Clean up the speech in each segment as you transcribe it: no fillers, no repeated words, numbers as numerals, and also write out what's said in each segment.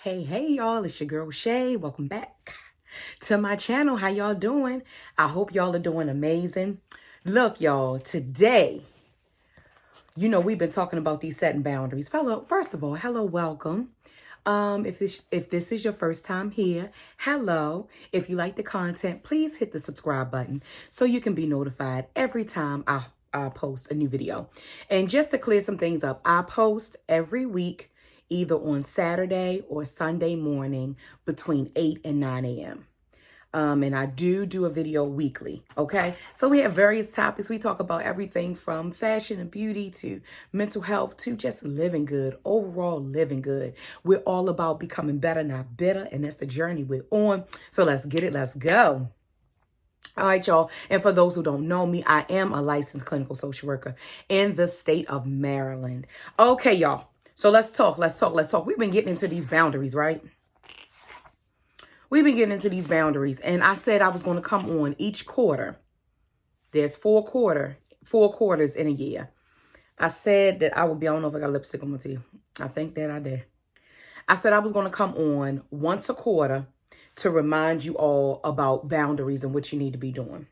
Hey, y'all, it's your girl Shay. Welcome back to my channel. How y'all doing? I hope y'all are doing amazing. Look, y'all, today, we've been talking about these setting boundaries. First of all, hello, welcome. If this is your first time here, hello. If you like the content, please hit the subscribe button so you can be notified every time I post a new video. And just to clear some things up, I post every week, either on Saturday or Sunday morning between 8 and 9 a.m. And I do a video weekly, okay? So we have various topics. We talk about everything from fashion and beauty to mental health to just living good, overall living good. We're all about becoming better, not bitter, and that's the journey we're on. So let's get it. Let's go. All right, y'all. And for those who don't know me, I am a licensed clinical social worker in the state of Maryland. Okay, y'all. So let's talk. We've been getting into these boundaries, right? We've been getting into these boundaries. And I said I was going to come on each quarter. There's four quarters in a year. I said that I would be, I don't know if I got lipstick on my teeth. I think that I did. I said I was going to come on once a quarter to remind you all about boundaries and what you need to be doing.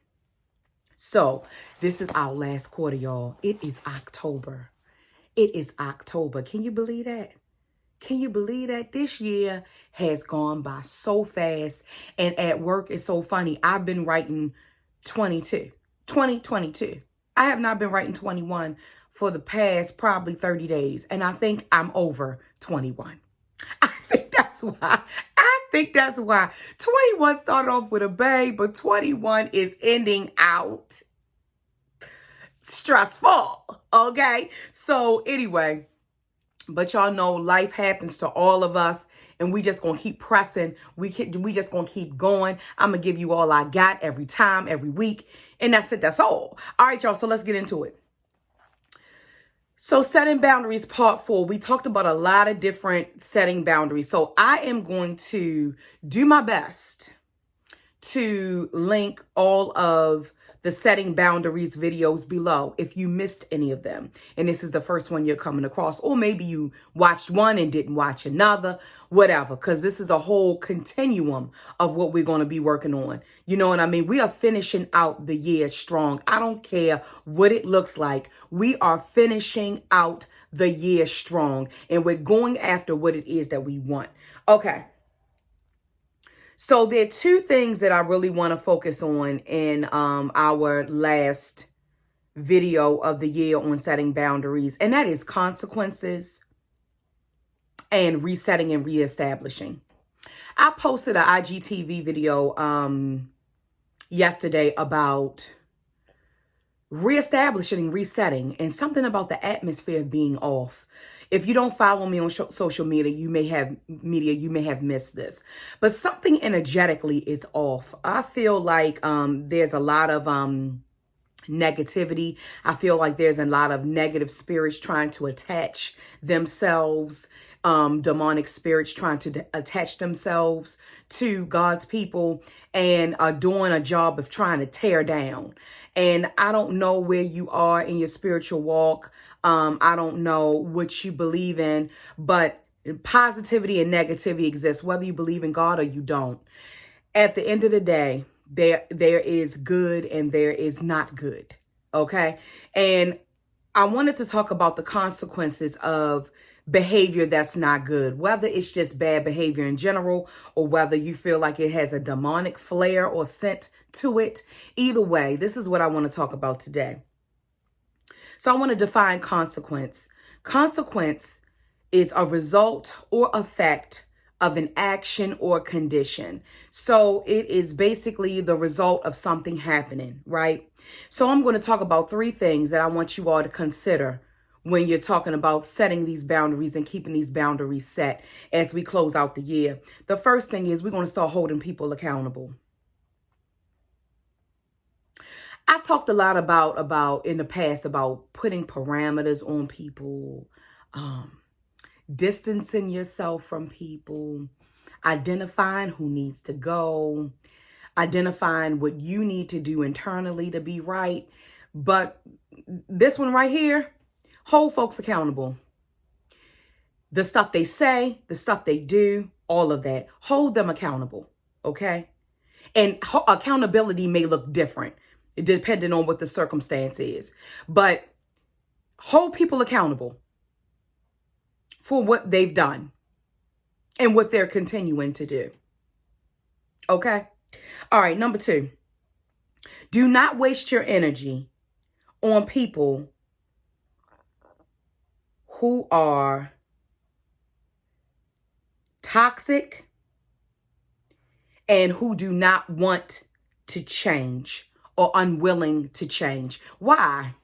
So this is our last quarter, y'all. It is October. It is October. Can you believe that? Can you believe that? This year has gone by so fast. And at work, it's so funny. I've been writing 2022. I have not been writing 21 for the past probably 30 days. And I think I'm over 21. I think that's why 21 started off with a bang, but 21 is ending out stressful. Okay. So anyway, but y'all know life happens to all of us, and we just gonna keep pressing. We just gonna keep going. I'm gonna give you all I got every time, every week, and that's it. That's all. All right, y'all. So let's get into it. So setting boundaries, part 4. We talked about a lot of different setting boundaries. So I am going to do my best to link all of the setting boundaries videos below if you missed any of them. And this is the first one you're coming across. Or maybe you watched one and didn't watch another, whatever. Because this is a whole continuum of what we're going to be working on. You know what I mean? We are finishing out the year strong. I don't care what it looks like. We are finishing out the year strong. And we're going after what it is that we want. Okay. So there are two things that I really want to focus on in our last video of the year on setting boundaries, and that is consequences and resetting and reestablishing. I posted an IGTV video yesterday about reestablishing, resetting, and something about the atmosphere being off. If you don't follow me on social media, you may have missed this. But something energetically is off. I feel like there's a lot of negativity. I feel like there's a lot of negative spirits trying to attach themselves, demonic spirits trying to attach themselves to God's people and are doing a job of trying to tear down. And I don't know where you are in your spiritual walk. I don't know what you believe in, but positivity and negativity exists, whether you believe in God or you don't. At the end of the day, there is good and there is not good. Okay. And I wanted to talk about the consequences of behavior that's not good, whether it's just bad behavior in general or whether you feel like it has a demonic flair or scent to it. Either way, this is what I want to talk about today. So I want to define consequence. Consequence is a result or effect of an action or condition. So it is basically the result of something happening, right? So I'm going to talk about 3 things that I want you all to consider when you're talking about setting these boundaries and keeping these boundaries set as we close out the year. The first thing is we're going to start holding people accountable. I talked a lot about in the past about putting parameters on people, distancing yourself from people, identifying who needs to go, identifying what you need to do internally to be right. But this one right here, hold folks accountable. The stuff they say, the stuff they do, all of that. Hold them accountable, okay? And accountability may look different depending on what the circumstance is. But hold people accountable for what they've done and what they're continuing to do. Okay? All right, number 2. Do not waste your energy on people who are toxic and who do not want to change or unwilling to change. Why?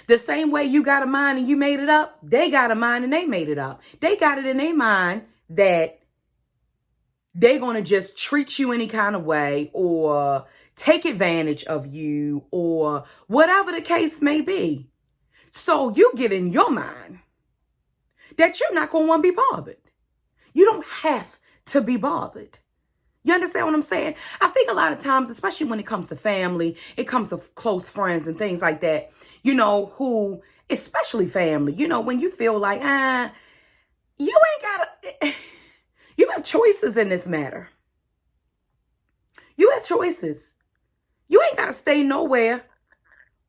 The same way you got a mind and you made it up, they got a mind and they made it up. They got it in their mind that they're going to just treat you any kind of way or take advantage of you or whatever the case may be. So you get in your mind that you're not going to want to be bothered. You don't have to be bothered. You understand what I'm saying? I think a lot of times, especially when it comes to family, it comes to close friends and things like that, you know, who, especially family, you know, when you feel like, you ain't got you have choices in this matter. You have choices. You ain't got to stay nowhere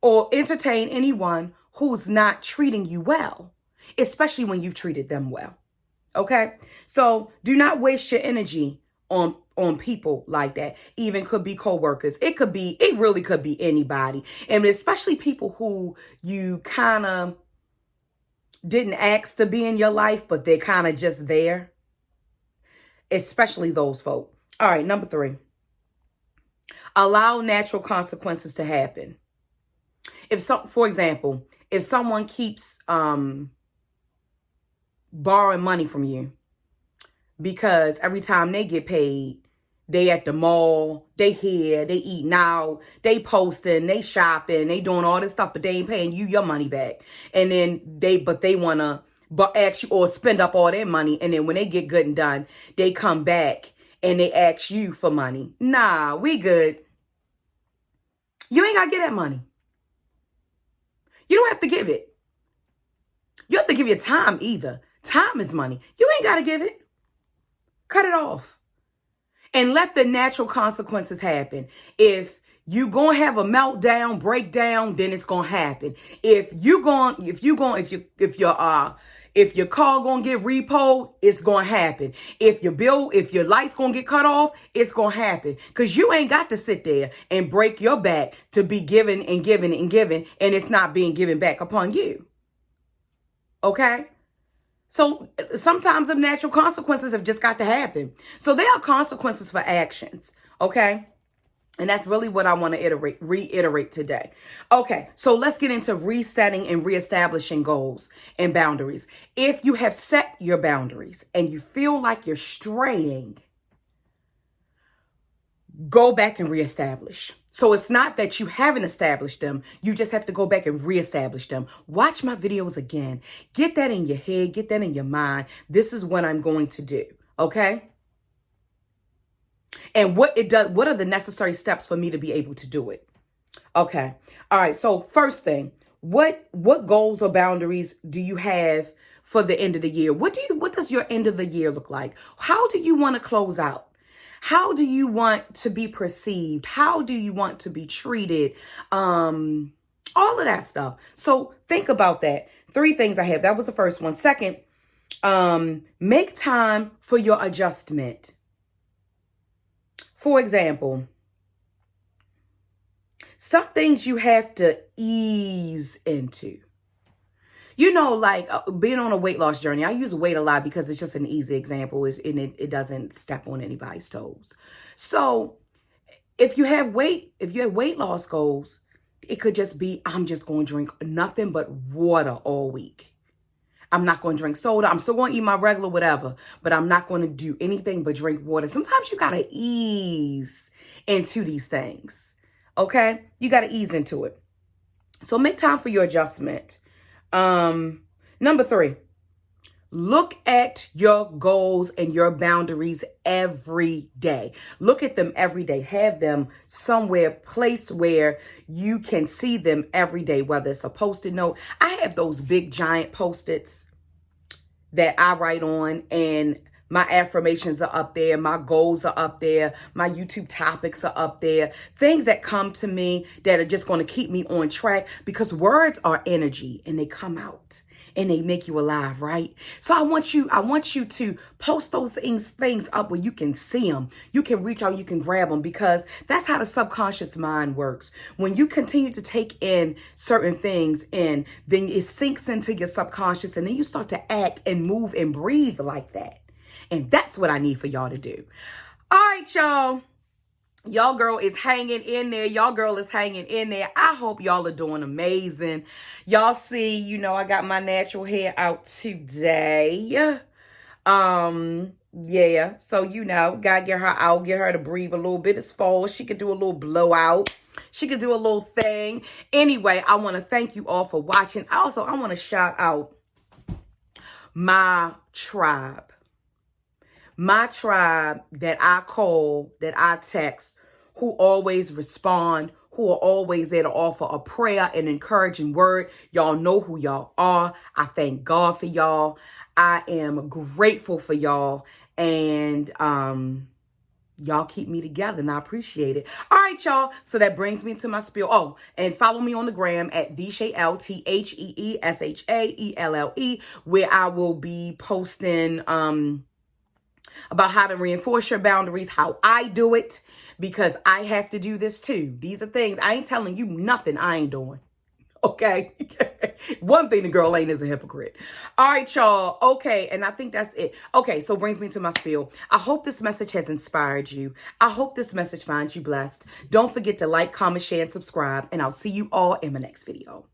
or entertain anyone who's not treating you well, especially when you've treated them well. Okay? So do not waste your energy on people like that. Even could be coworkers. It really could be anybody. And especially people who you kind of didn't ask to be in your life, but they're kind of just there. Especially those folk. All right, number 3. Allow natural consequences to happen. For example, if someone keeps borrowing money from you because every time they get paid, they at the mall, they here, they eating out, they posting, they shopping, they doing all this stuff, but they ain't paying you your money back. And then they want to ask you or spend up all their money. And then when they get good and done, they come back and they ask you for money. Nah, we good. You ain't got to get that money. You don't have to give it. You have to give your time either. Time is money. You ain't got to give it. Cut it off. And let the natural consequences happen. If you gonna have a meltdown, breakdown, then it's gonna happen. If your car gonna get repoed, it's gonna happen. If your lights gonna get cut off, it's gonna happen. Cause you ain't got to sit there and break your back to be given and given and given, and it's not being given back upon you. Okay? So sometimes the natural consequences have just got to happen. So there are consequences for actions. Okay? And that's really what I want to reiterate today. Okay, so let's get into resetting and reestablishing goals and boundaries. If you have set your boundaries and you feel like you're straying, go back and reestablish. So it's not that you haven't established them. You just have to go back and reestablish them. Watch my videos again. Get that in your head. Get that in your mind. This is what I'm going to do. Okay? And what are the necessary steps for me to be able to do it? Okay. All right. So first thing, what goals or boundaries do you have for the end of the year? What does your end of the year look like? How do you want to close out? How do you want to be perceived? How do you want to be treated? All of that stuff. So think about that. 3 things I have. That was the first one. Second, make time for your adjustment. For example, some things you have to ease into. You know, like being on a weight loss journey. I use weight a lot because it's just an easy example. It doesn't step on anybody's toes. So if you have weight loss goals, it could just be, I'm just going to drink nothing but water all week. I'm not going to drink soda. I'm still going to eat my regular whatever, but I'm not going to do anything but drink water. Sometimes you got to ease into these things. Okay? You got to ease into it. So make time for your adjustment. Number 3, look at your goals and your boundaries every day. Look at them every day. Have them somewhere, place where you can see them every day, whether it's a Post-it note. I have those big giant Post-its that I write on, and my affirmations are up there. My goals are up there. My YouTube topics are up there. Things that come to me that are just going to keep me on track, because words are energy and they come out and they make you alive, right? So I want you to post those things up where you can see them. You can reach out, you can grab them, because that's how the subconscious mind works. When you continue to take in certain things in, then it sinks into your subconscious, and then you start to act and move and breathe like that. And that's what I need for y'all to do. All right, y'all. Y'all girl is hanging in there. Y'all girl is hanging in there. I hope y'all are doing amazing. Y'all see, I got my natural hair out today. Yeah. So, gotta get her out, get her to breathe a little bit. It's fall. She could do a little blowout. She could do a little thing. Anyway, I want to thank you all for watching. Also, I want to shout out my tribe. My tribe that I call, that I text, who always respond, who are always there to offer a prayer and encouraging word. Y'all know who y'all are. I thank God for y'all. I am grateful for y'all. And y'all keep me together, and I appreciate it. All right, y'all. So that brings me to my spiel. Oh, and follow me on the gram at TheShaelle, where I will be posting about how to reinforce your boundaries, how I do it, because I have to do this too. These are things, I ain't telling you nothing I ain't doing. Okay. One thing the girl ain't is a hypocrite. All right, y'all. Okay. And I think that's it. Okay. So brings me to my spiel. I hope this message has inspired you. I hope this message finds you blessed. Don't forget to like, comment, share, and subscribe. And I'll see you all in my next video.